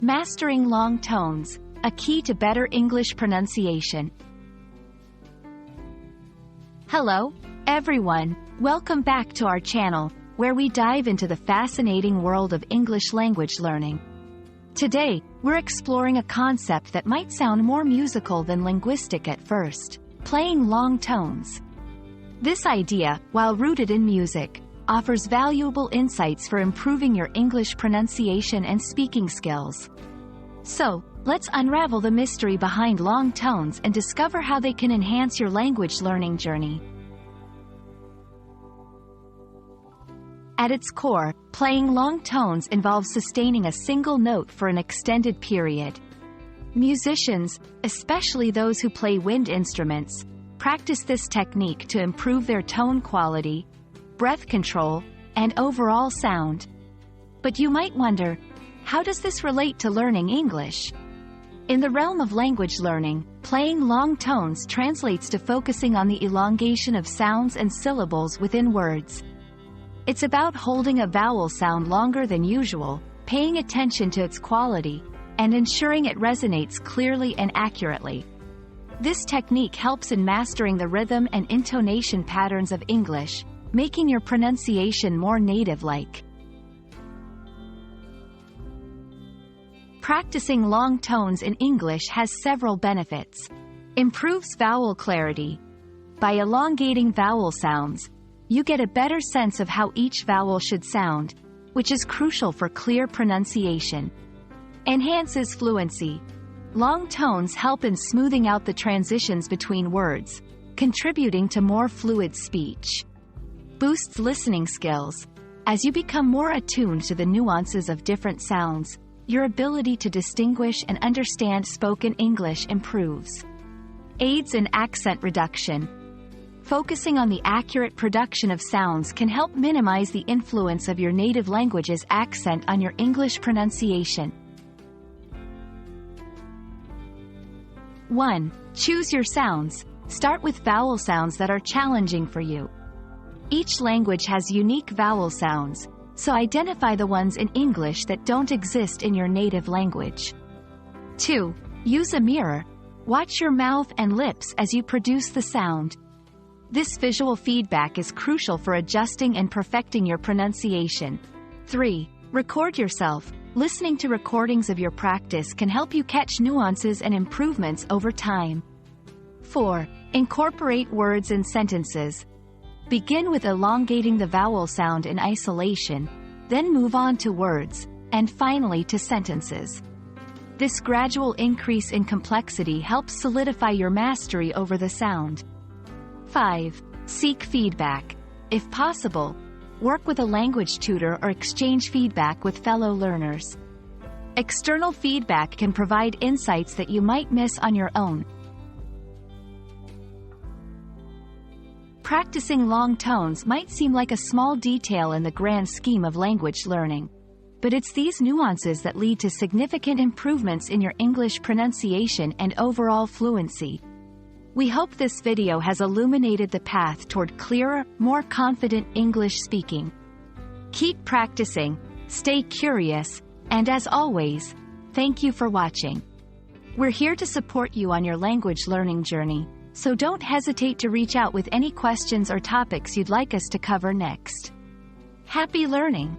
Mastering long tones, a key to better English pronunciation. Hello, everyone. Welcome back to our channel, where we dive into the fascinating world of English language learning. Today, we're exploring a concept that might sound more musical than linguistic at first: playing long tones. This idea, while rooted in music, offers valuable insights for improving your English pronunciation and speaking skills. So, let's unravel the mystery behind long tones and discover how they can enhance your language learning journey. At its core, playing long tones involves sustaining a single note for an extended period. Musicians, especially those who play wind instruments, practice this technique to improve their tone quality, breath control, and overall sound. But you might wonder, how does this relate to learning English? In the realm of language learning, playing long tones translates to focusing on the elongation of sounds and syllables within words. It's about holding a vowel sound longer than usual, paying attention to its quality, and ensuring it resonates clearly and accurately. This technique helps in mastering the rhythm and intonation patterns of English, making your pronunciation more native-like. Practicing long tones in English has several benefits. Improves vowel clarity. By elongating vowel sounds, you get a better sense of how each vowel should sound, which is crucial for clear pronunciation. Enhances fluency. Long tones help in smoothing out the transitions between words, contributing to more fluid speech. Boosts listening skills. As you become more attuned to the nuances of different sounds, your ability to distinguish and understand spoken English improves. Aids in accent reduction. Focusing on the accurate production of sounds can help minimize the influence of your native language's accent on your English pronunciation. 1. Choose your sounds. Start with vowel sounds that are challenging for you. Each language has unique vowel sounds, so identify the ones in English that don't exist in your native language. 2. Use a mirror. Watch your mouth and lips as you produce the sound. This visual feedback is crucial for adjusting and perfecting your pronunciation. 3. Record yourself. Listening to recordings of your practice can help you catch nuances and improvements over time. 4. Incorporate words and sentences. Begin with elongating the vowel sound in isolation, then move on to words, and finally to sentences. This gradual increase in complexity helps solidify your mastery over the sound. 5. Seek feedback. If possible, work with a language tutor or exchange feedback with fellow learners. External feedback can provide insights that you might miss on your own. Practicing long tones might seem like a small detail in the grand scheme of language learning, but it's these nuances that lead to significant improvements in your English pronunciation and overall fluency. We hope this video has illuminated the path toward clearer, more confident English speaking. Keep practicing, stay curious, and as always, thank you for watching. We're here to support you on your language learning journey, so don't hesitate to reach out with any questions or topics you'd like us to cover next. Happy learning!